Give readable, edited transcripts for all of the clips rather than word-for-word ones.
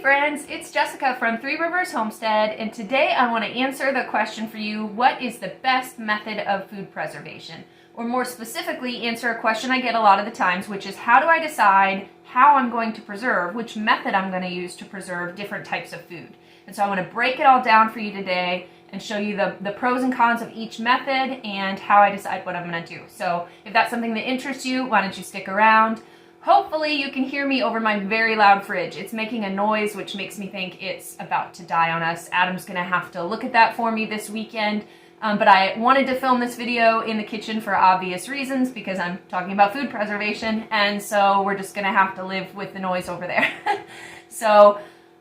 friends, it's Jessica from Three Rivers Homestead, and today I want to answer the question for you, what is the best method of food preservation? Or more specifically, answer a question I get a lot of the times, which is how do I decide how I'm going to preserve, which method I'm going to use to preserve different types of food? And so I want to break it all down for you today and show you the pros and cons of each method and how I decide what I'm going to do. So if that's something that interests you, why don't you stick around? Hopefully you can hear me over my very loud fridge. It's making a noise which makes me think it's about to die on us. Adam's gonna have to look at that for me this weekend. But I wanted to film this video in the kitchen for obvious reasons because I'm talking about food preservation, and so we're just gonna have to live with the noise over there. So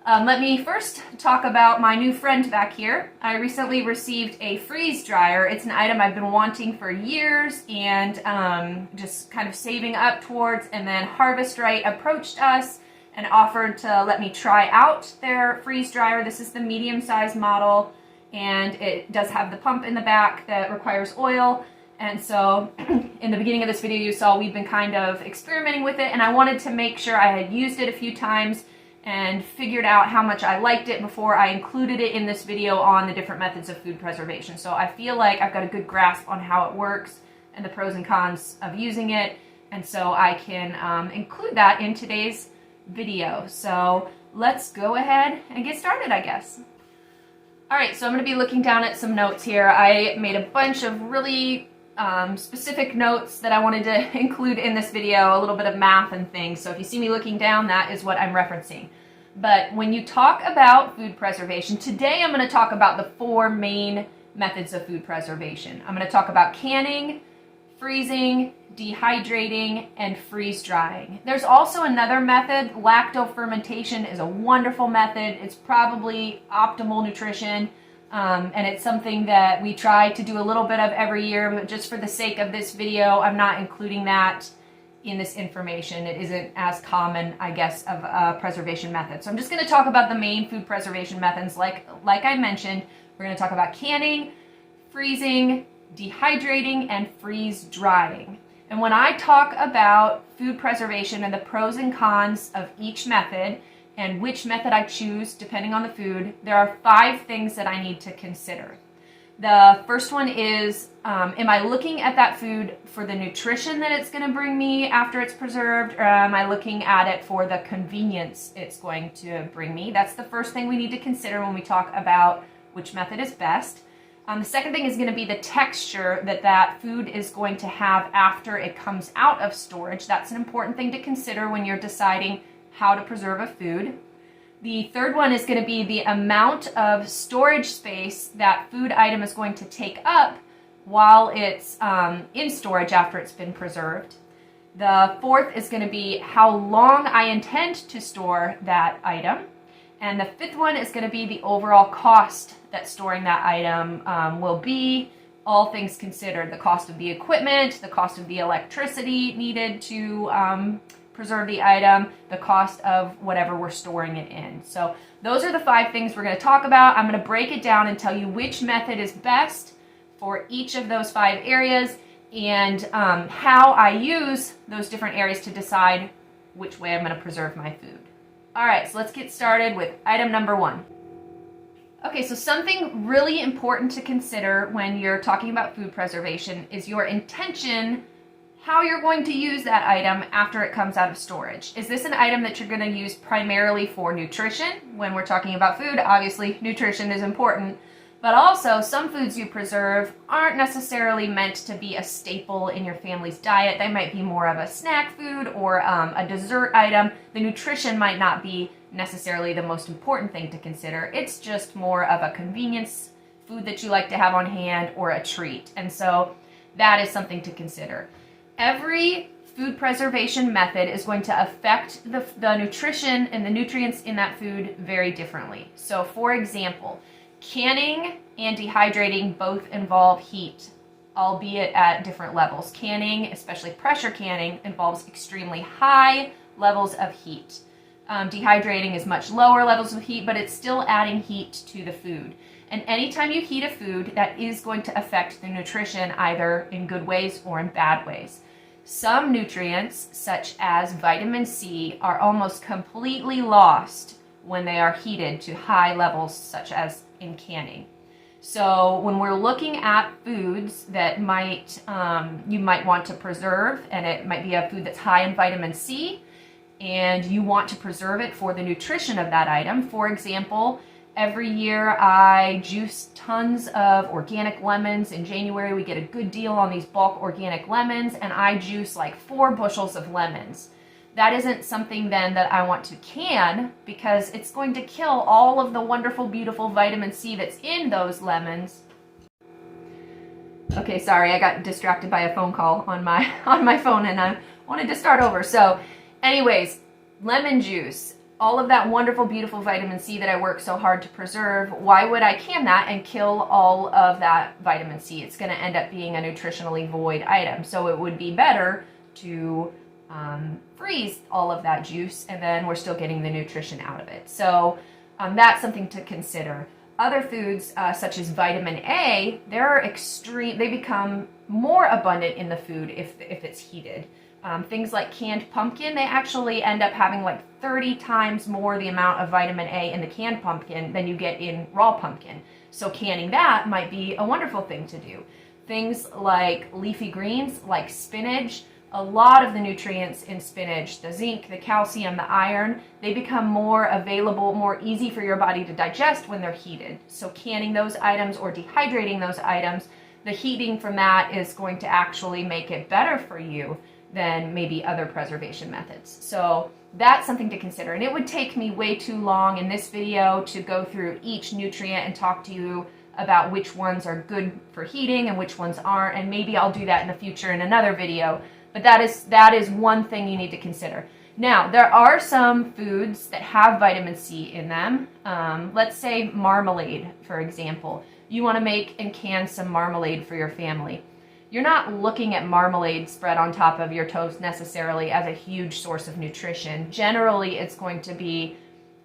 let me first talk about my new friend back here. I recently received a freeze dryer. It's an item I've been wanting for years and just kind of saving up towards, and then Harvest Right approached us and offered to let me try out their freeze dryer. This is the medium-sized model, and it does have the pump in the back that requires oil. And so in the beginning of this video you saw we've been kind of experimenting with it, and I wanted to make sure I had used it a few times and figured out how much I liked it before I included it in this video on the different methods of food preservation. So I feel like I've got a good grasp on how it works and the pros and cons of using it, and so I can include that in today's video. So let's go ahead and get started, I guess. Alright, so I'm going to be looking down at some notes here. I made a bunch of really specific notes that I wanted to include in this video, a little bit of math and things. So if you see me looking down, that is what I'm referencing. But when you talk about food preservation, today I'm going to talk about the four main methods of food preservation. I'm going to talk about canning, freezing, dehydrating, and freeze drying. There's also another method. Lacto-fermentation is a wonderful method. It's probably optimal nutrition. And it's something that we try to do a little bit of every year, but just for the sake of this video, I'm not including that in this information. It isn't as common, I guess, of a preservation method. So I'm just going to talk about the main food preservation methods. Like I mentioned, we're going to talk about canning, freezing, dehydrating, and freeze drying. And when I talk about food preservation and the pros and cons of each method, and which method I choose depending on the food, there are 5 things that I need to consider. The first one is, am I looking at that food for the nutrition that it's going to bring me after it's preserved, or am I looking at it for the convenience it's going to bring me? That's the first thing we need to consider when we talk about which method is best. The second thing is going to be the texture that that food is going to have after it comes out of storage. That's an important thing to consider when you're deciding how to preserve a food. The third one is going to be the amount of storage space that food item is going to take up while it's in storage after it's been preserved. The fourth is going to be how long I intend to store that item. And the fifth one is going to be the overall cost that storing that item will be, all things considered. The cost of the equipment, the cost of the electricity needed to preserve the item, the cost of whatever we're storing it in. So those are the 5 things we're going to talk about. I'm going to break it down and tell you which method is best for each of those 5 areas and how I use those different areas to decide which way I'm going to preserve my food. All right, so let's get started with item number 1. Okay, so something really important to consider when you're talking about food preservation is your intention, how you're going to use that item after it comes out of storage. Is this an item that you're going to use primarily for nutrition? When we're talking about food, obviously nutrition is important, but also some foods you preserve aren't necessarily meant to be a staple in your family's diet. They might be more of a snack food or a dessert item. The nutrition might not be necessarily the most important thing to consider. It's just more of a convenience food that you like to have on hand or a treat. And so that is something to consider. Every food preservation method is going to affect the nutrition and the nutrients in that food very differently. So for example, canning and dehydrating both involve heat, albeit at different levels. Canning, especially pressure canning, involves extremely high levels of heat. Dehydrating is much lower levels of heat, but it's still adding heat to the food. And anytime you heat a food, that is going to affect the nutrition either in good ways or in bad ways. Some nutrients, such as vitamin C, are almost completely lost when they are heated to high levels, such as in canning. So when we're looking at foods that you might want to preserve, and it might be a food that's high in vitamin C, and you want to preserve it for the nutrition of that item. For example, every year I juice tons of organic lemons. In January we get a good deal on these bulk organic lemons, and I juice like 4 bushels of lemons. That isn't something then that I want to can, because it's going to kill all of the wonderful, beautiful vitamin C that's in those lemons. Okay, sorry, I got distracted by a phone call on my phone, and I wanted to start over. So anyways, lemon juice, all of that wonderful, beautiful vitamin C that I work so hard to preserve, why would I can that and kill all of that vitamin C? It's going to end up being a nutritionally void item. So it would be better to freeze all of that juice, and then we're still getting the nutrition out of it. So that's something to consider. Other foods, such as vitamin A, they become more abundant in the food if it's heated. Things like canned pumpkin, they actually end up having like 30 times more the amount of vitamin A in the canned pumpkin than you get in raw pumpkin. So canning that might be a wonderful thing to do. Things like leafy greens, like spinach, a lot of the nutrients in spinach, the zinc, the calcium, the iron, they become more available, more easy for your body to digest when they're heated. So canning those items or dehydrating those items, the heating from that is going to actually make it better for you than maybe other preservation methods. So that's something to consider. And it would take me way too long in this video to go through each nutrient and talk to you about which ones are good for heating and which ones aren't. And maybe I'll do that in the future in another video. But that is one thing you need to consider. Now, there are some foods that have vitamin C in them. Let's say marmalade, for example. You want to make and can some marmalade for your family. You're not looking at marmalade spread on top of your toast necessarily as a huge source of nutrition. Generally, it's going to be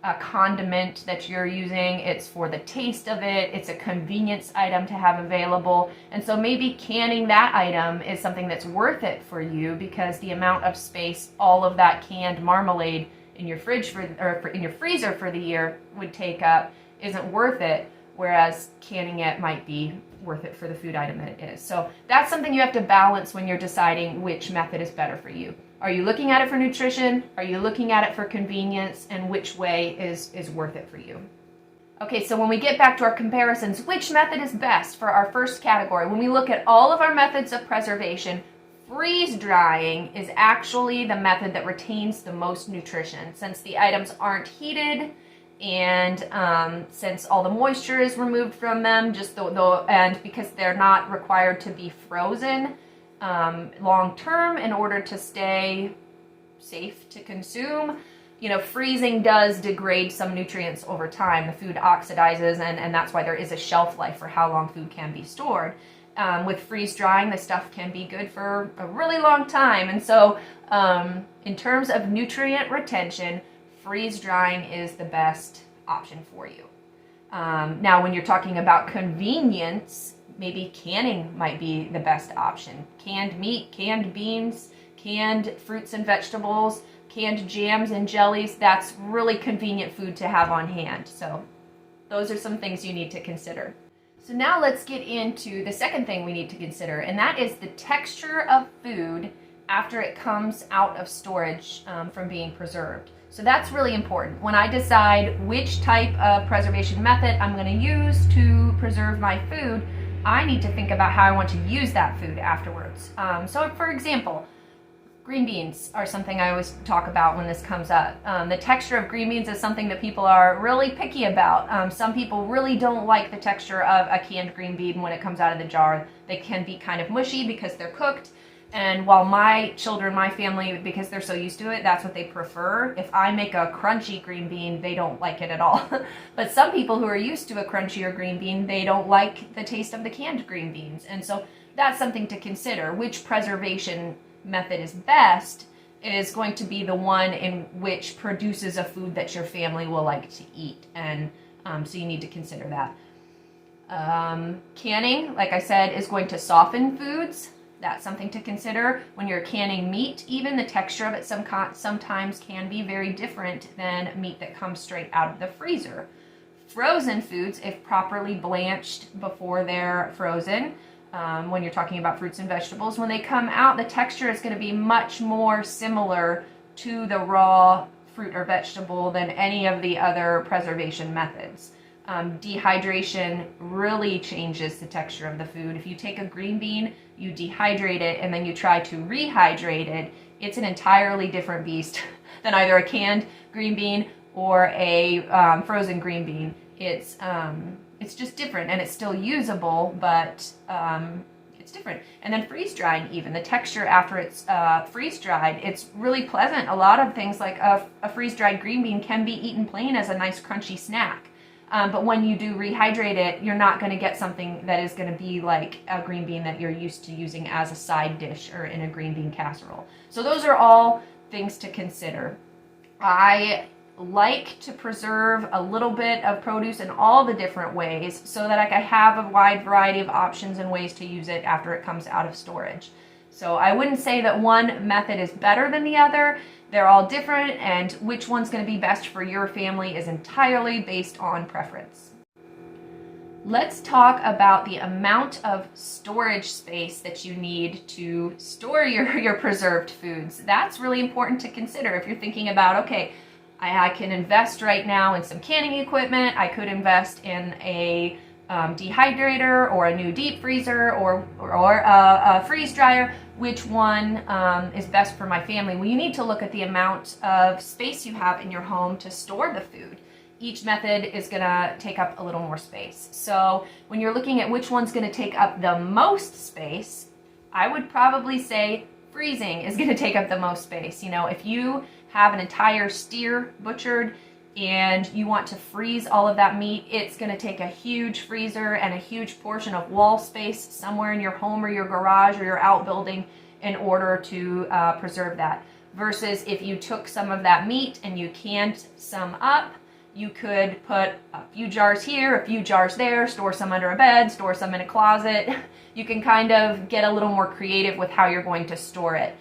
a condiment that you're using. It's for the taste of it. It's a convenience item to have available. And so maybe canning that item is something that's worth it for you, because the amount of space all of that canned marmalade in your fridge in your freezer for the year would take up isn't worth it, whereas canning it might be worth it for the food item that it is. So that's something you have to balance when you're deciding which method is better for you. Are you looking at it for nutrition? Are you looking at it for convenience? And which way is worth it for you? Okay, so when we get back to our comparisons, which method is best for our first category? When we look at all of our methods of preservation, freeze drying is actually the method that retains the most nutrition, since the items aren't heated and since all the moisture is removed from them, and because they're not required to be frozen long term in order to stay safe to consume. Freezing does degrade some nutrients over time. The food oxidizes, and that's why there is a shelf life for how long food can be stored. With freeze drying, the stuff can be good for a really long time. And so in terms of nutrient retention, freeze drying is the best option for you. Now, when you're talking about convenience, maybe canning might be the best option. Canned meat, canned beans, canned fruits and vegetables, canned jams and jellies, that's really convenient food to have on hand. So those are some things you need to consider. So now let's get into the second thing we need to consider, and that is the texture of food after it comes out of storage from being preserved. So that's really important. When I decide which type of preservation method I'm going to use to preserve my food, I need to think about how I want to use that food afterwards. So for example, green beans are something I always talk about when this comes up. The texture of green beans is something that people are really picky about. Some people really don't like the texture of a canned green bean when it comes out of the jar. They can be kind of mushy because they're cooked. And while my children, my family, because they're so used to it, that's what they prefer. If I make a crunchy green bean, they don't like it at all. But some people who are used to a crunchier green bean, they don't like the taste of the canned green beans. And so that's something to consider. Which preservation method is best is going to be the one in which produces a food that your family will like to eat. And so you need to consider that. Canning, like I said, is going to soften foods. That's something to consider. When you're canning meat, even the texture of it sometimes can be very different than meat that comes straight out of the freezer. Frozen foods, if properly blanched before they're frozen, when you're talking about fruits and vegetables, when they come out, the texture is going to be much more similar to the raw fruit or vegetable than any of the other preservation methods. Dehydration really changes the texture of the food. If you take a green bean, you dehydrate it, and then you try to rehydrate it, it's an entirely different beast than either a canned green bean or a frozen green bean. It's just different, and it's still usable, but it's different. And then freeze drying, even the texture after it's freeze dried, it's really pleasant. A lot of things like a freeze dried green bean can be eaten plain as a nice crunchy snack. But when you do rehydrate it, you're not going to get something that is going to be like a green bean that you're used to using as a side dish or in a green bean casserole. So those are all things to consider. I like to preserve a little bit of produce in all the different ways so that I can have a wide variety of options and ways to use it after it comes out of storage. So I wouldn't say that one method is better than the other. They're all different, and which one's going to be best for your family is entirely based on preference. Let's talk about the amount of storage space that you need to store your preserved foods. That's really important to consider if you're thinking about, okay, I can invest right now in some canning equipment, I could invest in a dehydrator or a new deep freezer or a freeze dryer. Which one is best for my family? Well, you need to look at the amount of space you have in your home to store the food. Each method is going to take up a little more space. So when you're looking at which one's going to take up the most space, I would probably say freezing is going to take up the most space. You know, if you have an entire steer butchered and you want to freeze all of that meat, it's going to take a huge freezer and a huge portion of wall space somewhere in your home or your garage or your outbuilding in order to preserve that. Versus if you took some of that meat and you canned some up, you could put a few jars here, a few jars there, store some under a bed, store some in a closet. You can kind of get a little more creative with how you're going to store it.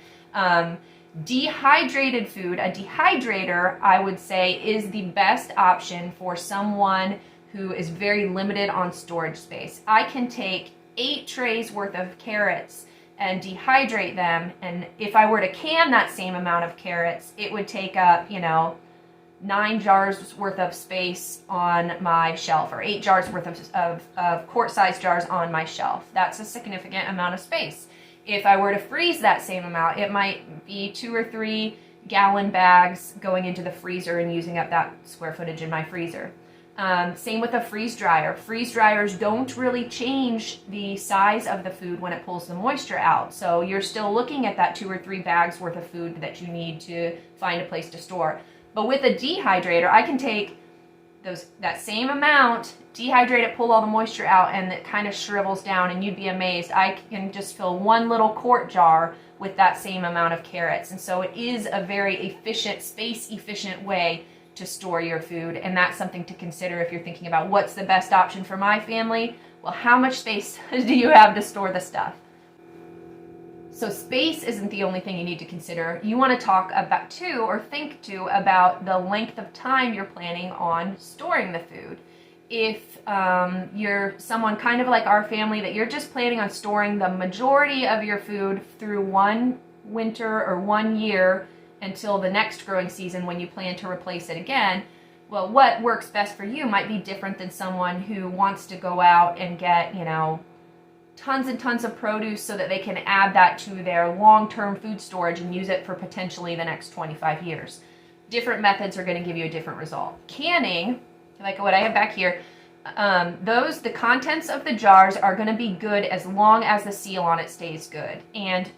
Dehydrated food, a dehydrator, I would say, is the best option for someone who is very limited on storage space. I can take 8 trays worth of carrots and dehydrate them, and if I were to can that same amount of carrots, it would take up, 9 jars worth of space on my shelf, or 8 jars worth of quart-sized jars on my shelf. That's a significant amount of space. If I were to freeze that same amount, it might be 2 or 3 gallon bags going into the freezer and using up that square footage in my freezer. Same with a freeze dryer. Freeze dryers don't really change the size of the food when it pulls the moisture out. So you're still looking at that 2 or 3 bags worth of food that you need to find a place to store. But with a dehydrator, I can take that same amount, dehydrate it, pull all the moisture out, and it kind of shrivels down, and you'd be amazed. I can just fill 1 little quart jar with that same amount of carrots. And so it is a very efficient, space-efficient way to store your food, and that's something to consider if you're thinking about what's the best option for my family. Well, how much space do you have to store the stuff? So space isn't the only thing you need to consider. You want to talk about think about the length of time you're planning on storing the food. If you're someone kind of like our family that you're just planning on storing the majority of your food through 1 winter or 1 year until the next growing season when you plan to replace it again, well, what works best for you might be different than someone who wants to go out and get, tons and tons of produce so that they can add that to their long-term food storage and use it for potentially the next 25 years. Different methods are going to give you a different result. Canning, like what I have back here, the contents of the jars are going to be good as long as the seal on it stays good. And,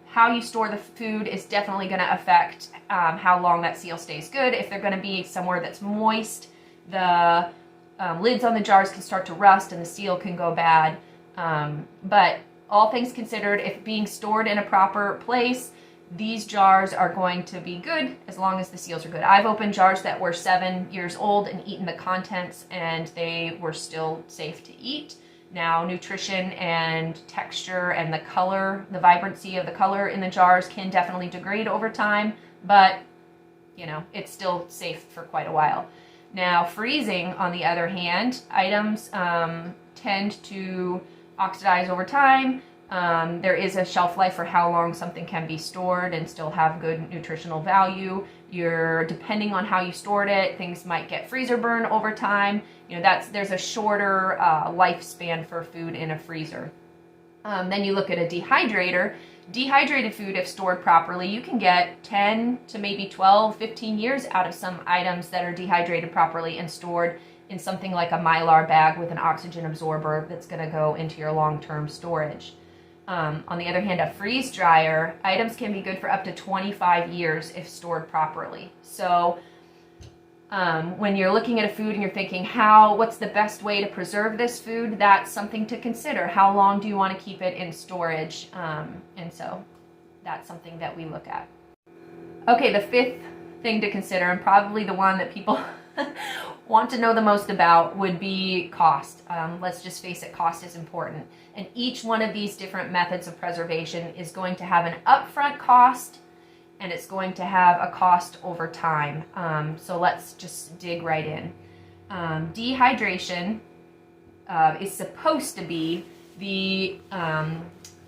how you store the food is definitely going to affect how long that seal stays good. If they're going to be somewhere that's moist, the lids on the jars can start to rust and the seal can go bad. But all things considered, if being stored in a proper place, these jars are going to be good as long as the seals are good. I've opened jars that were 7 years old and eaten the contents, and they were still safe to eat. Now, nutrition and texture and the color, the vibrancy of the color in the jars can definitely degrade over time, but it's still safe for quite a while. Now, freezing, on the other hand, items tend to oxidize over time. There is a shelf life for how long something can be stored and still have good nutritional value. Depending on how you stored it, things might get freezer burn over time. There's a shorter lifespan for food in a freezer. Then you look at a dehydrator. Dehydrated food, if stored properly, you can get 10 to maybe 12, 15 years out of some items that are dehydrated properly and stored in something like a Mylar bag with an oxygen absorber that's going to go into your long-term storage. On the other hand, a freeze dryer, items can be good for up to 25 years if stored properly. So when you're looking at a food and you're thinking, what's the best way to preserve this food? That's something to consider. How long do you want to keep it in storage? And so that's something that we look at. Okay, the fifth thing to consider, and probably the one that people want to know the most about, would be cost. Let's just face it, cost is important. And each one of these different methods of preservation is going to have an upfront cost, and it's going to have a cost over time. So let's just dig right in. Dehydration is supposed to be the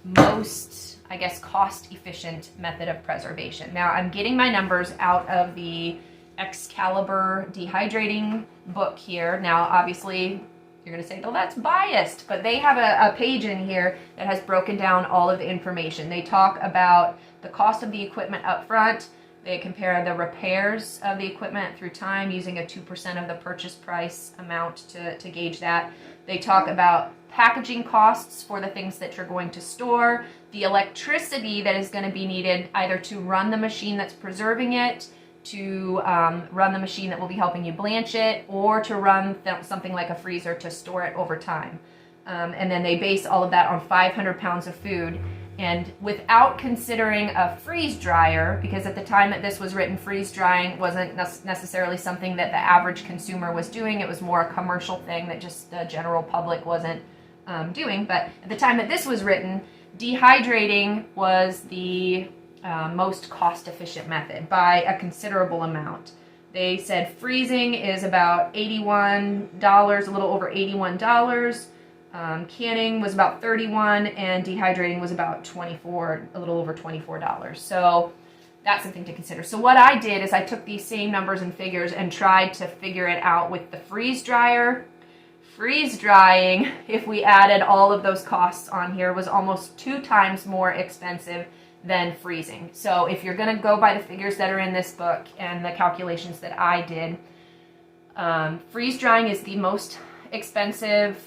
most, cost-efficient method of preservation. Now, I'm getting my numbers out of the Excalibur dehydrating book here. Now, obviously, you're going to say, oh, that's biased, but they have a page in here that has broken down all of the information. They talk about the cost of the equipment up front. They compare the repairs of the equipment through time using a 2% of the purchase price amount to gauge that. They talk about packaging costs for the things that you're going to store, the electricity that is going to be needed either to run the machine that's preserving it, to run the machine that will be helping you blanch it, or to run something like a freezer to store it over time. And then they base all of that on 500 pounds of food. And without considering a freeze dryer, because at the time that this was written, freeze drying wasn't necessarily something that the average consumer was doing. It was more a commercial thing that just the general public wasn't doing. But at the time that this was written, dehydrating was the most cost-efficient method by a considerable amount. They said freezing is about $81, a little over $81. Canning was about $31, and dehydrating was about $24, a little over $24. So that's something to consider. So what I did is I took these same numbers and figures and tried to figure it out with the freeze dryer. Freeze drying, if we added all of those costs on here, was almost 2 times more expensive than freezing. So if you're going to go by the figures that are in this book and the calculations that I did, freeze drying is the most expensive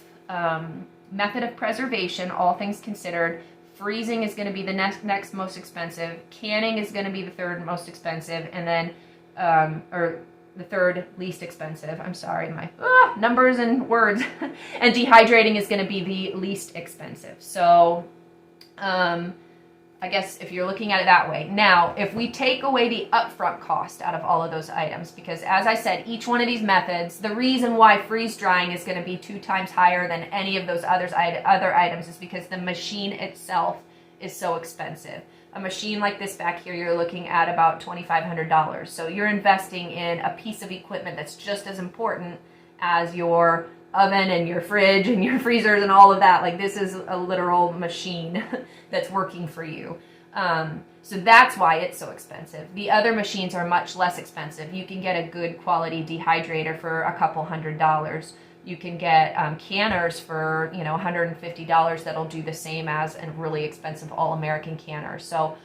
method of preservation, all things considered. Freezing is going to be the next most expensive. Canning is going to be the third most expensive, and then or the third least expensive. I'm sorry, my numbers and words. And dehydrating is going to be the least expensive. So I guess if you're looking at it that way. Now, if we take away the upfront cost out of all of those items, because as I said, each one of these methods, the reason why freeze drying is going to be 2 times higher than any of those other items is because the machine itself is so expensive. A machine like this back here, you're looking at about $2,500. So you're investing in a piece of equipment that's just as important as your oven and your fridge and your freezers and all of that. Like, this is a literal machine that's working for you. So that's why it's so expensive. The other machines are much less expensive. You can get a good quality dehydrator for a couple $100. You can get canners for $150 that'll do the same as a really expensive all-American canner. So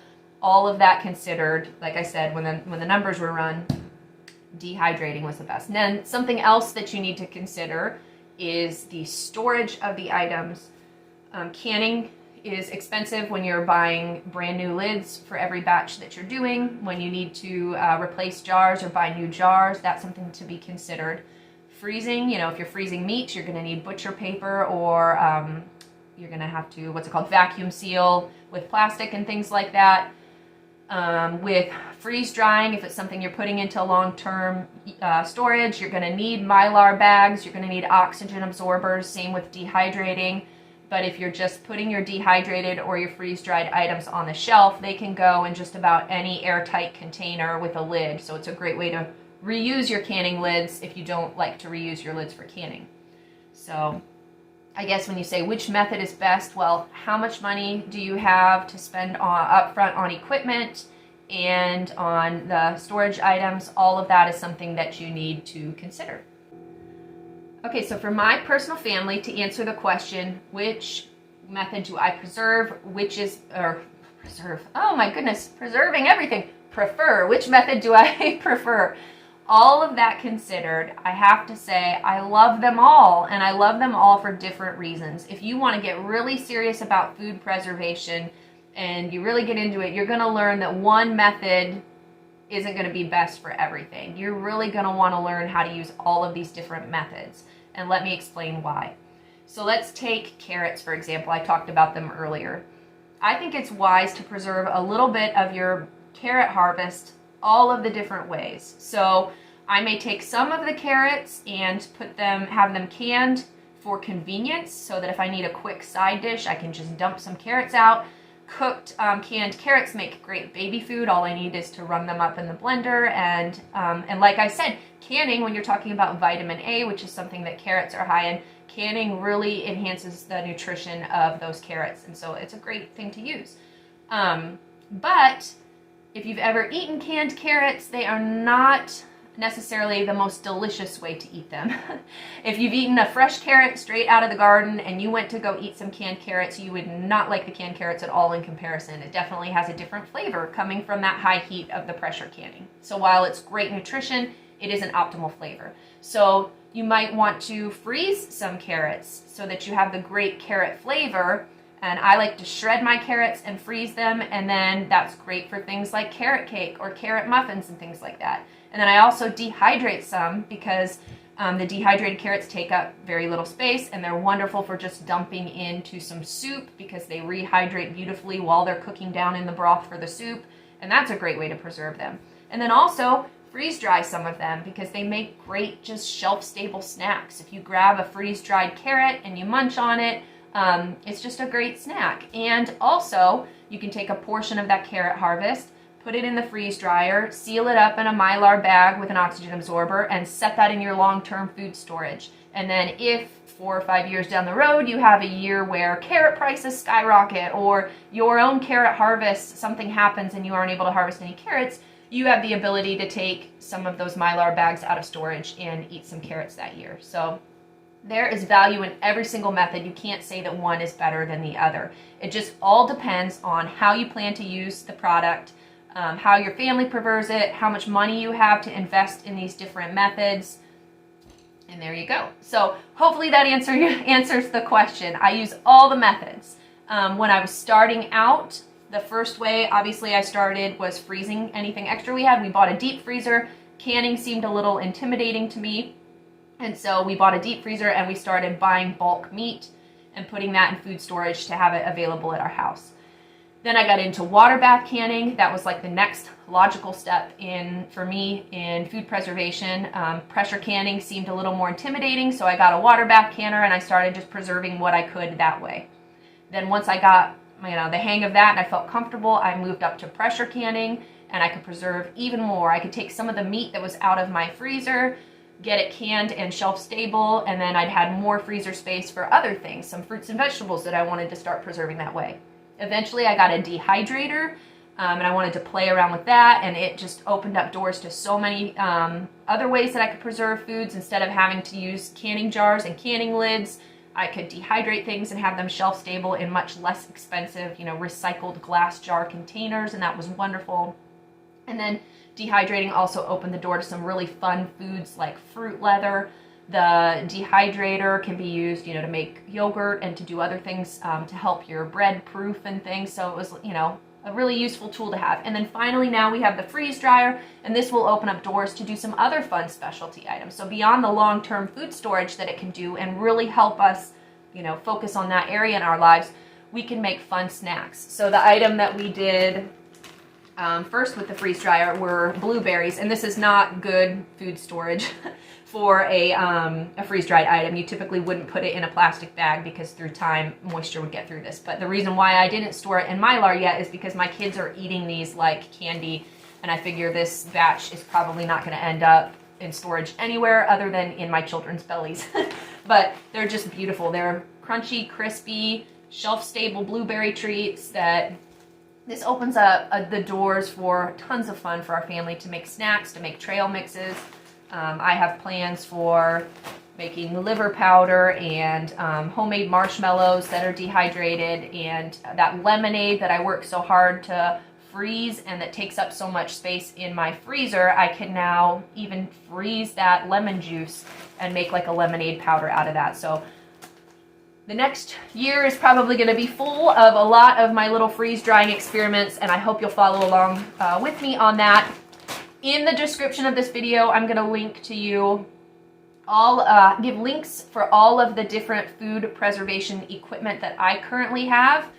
all of that considered, like I said, when the numbers were run, dehydrating was the best. And then something else that you need to consider is the storage of the items. Canning is expensive when you're buying brand new lids for every batch that you're doing. When you need to replace jars or buy new jars, that's something to be considered. Freezing, if you're freezing meat, you're going to need butcher paper, or you're going to have to, vacuum seal with plastic and things like that. With freeze drying, if it's something you're putting into long-term storage, you're going to need Mylar bags, you're going to need oxygen absorbers, same with dehydrating. But if you're just putting your dehydrated or your freeze-dried items on the shelf, they can go in just about any airtight container with a lid. So it's a great way to reuse your canning lids if you don't like to reuse your lids for canning. So I guess when you say which method is best, well, how much money do you have to spend upfront on equipment and on the storage items? All of that is something that you need to consider. Okay, so for my personal family, to answer the question, which method do I preserve, preserving everything, prefer, which method do I prefer? All of that considered, I have to say I love them all, and I love them all for different reasons. If you want to get really serious about food preservation and you really get into it, you're going to learn that one method isn't going to be best for everything. You're really going to want to learn how to use all of these different methods, and let me explain why. So let's take carrots, for example. I talked about them earlier. I think it's wise to preserve a little bit of your carrot harvest all of the different ways. So I may take some of the carrots and have them canned for convenience, so that if I need a quick side dish, I can just dump some carrots out. Cooked canned carrots make great baby food. All I need is to run them up in the blender, and like I said, canning, when you're talking about vitamin A, which is something that carrots are high in, canning really enhances the nutrition of those carrots, and so it's a great thing to use. But if you've ever eaten canned carrots, they are not necessarily the most delicious way to eat them. If you've eaten a fresh carrot straight out of the garden and you went to go eat some canned carrots, you would not like the canned carrots at all in comparison. It definitely has a different flavor coming from that high heat of the pressure canning. So while it's great nutrition, it isn't optimal flavor. So you might want to freeze some carrots so that you have the great carrot flavor. And I like to shred my carrots and freeze them, and then that's great for things like carrot cake or carrot muffins and things like that. And then I also dehydrate some, because the dehydrated carrots take up very little space, and they're wonderful for just dumping into some soup because they rehydrate beautifully while they're cooking down in the broth for the soup, and that's a great way to preserve them. And then also freeze dry some of them, because they make great just shelf-stable snacks. If you grab a freeze-dried carrot and you munch on it, it's just a great snack. And also, you can take a portion of that carrot harvest, put it in the freeze dryer, seal it up in a Mylar bag with an oxygen absorber, and set that in your long-term food storage. And then if 4 or 5 years down the road you have a year where carrot prices skyrocket, or your own carrot harvest, something happens and you aren't able to harvest any carrots, you have the ability to take some of those Mylar bags out of storage and eat some carrots that year. So there is value in every single method. You can't say that one is better than the other. It just all depends on how you plan to use the product, how your family prefers it, how much money you have to invest in these different methods, and there you go. So hopefully that answers the question. I use all the methods. When I was starting out, the first way, obviously, I started was freezing anything extra we had. We bought a deep freezer. Canning seemed a little intimidating to me. And so we bought a deep freezer and we started buying bulk meat and putting that in food storage to have it available at our house. Then I got into water bath canning. That was like the next logical step for me in food preservation. Pressure canning seemed a little more intimidating, so I got a water bath canner and I started just preserving what I could that way. Then once I got the hang of that and I felt comfortable, I moved up to pressure canning, and I could preserve even more. I could take some of the meat that was out of my freezer, get it canned and shelf stable, and then I'd had more freezer space for other things, some fruits and vegetables that I wanted to start preserving that way. Eventually I got a dehydrator, and I wanted to play around with that, and it just opened up doors to so many other ways that I could preserve foods. Instead of having to use canning jars and canning lids, I could dehydrate things and have them shelf stable in much less expensive, recycled glass jar containers, and that was wonderful. And then dehydrating also opened the door to some really fun foods like fruit leather. The dehydrator can be used, to make yogurt and to do other things to help your bread proof and things. So it was, a really useful tool to have. And then finally now we have the freeze dryer, and this will open up doors to do some other fun specialty items. So beyond the long-term food storage that it can do and really help us, focus on that area in our lives, we can make fun snacks. So the item that we did First with the freeze dryer were blueberries, and this is not good food storage for a freeze-dried item. You typically wouldn't put it in a plastic bag because through time, moisture would get through this. But the reason why I didn't store it in Mylar yet is because my kids are eating these like candy, and I figure this batch is probably not going to end up in storage anywhere other than in my children's bellies. But they're just beautiful. They're crunchy, crispy, shelf-stable blueberry treats that this opens up the doors for tons of fun for our family to make snacks, to make trail mixes. I have plans for making liver powder and homemade marshmallows that are dehydrated, and that lemonade that I work so hard to freeze and that takes up so much space in my freezer. I can now even freeze that lemon juice and make like a lemonade powder out of that. So the next year is probably going to be full of a lot of my little freeze drying experiments, and I hope you'll follow along with me on that. In the description of this video, I'm going to link to you give links for all of the different food preservation equipment that I currently have.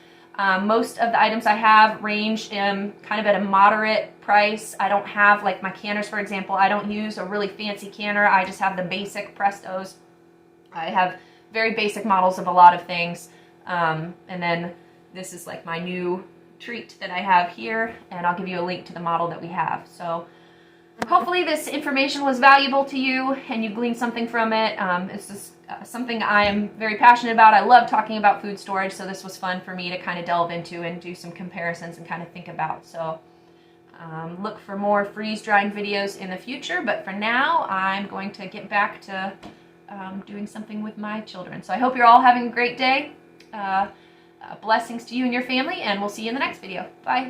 Most of the items I have range in kind of at a moderate price. I don't have, like my canners, for example, I don't use a really fancy canner. I just have the basic Prestos. I have very basic models of a lot of things. And then this is like my new treat that I have here, and I'll give you a link to the model that we have. So hopefully this information was valuable to you and you gleaned something from it. It's just something I am very passionate about. I love talking about food storage, so this was fun for me to kind of delve into and do some comparisons and kind of think about. So look for more freeze drying videos in the future, but for now I'm going to get back to doing something with my children. So I hope you're all having a great day. Blessings to you and your family, and we'll see you in the next video. Bye.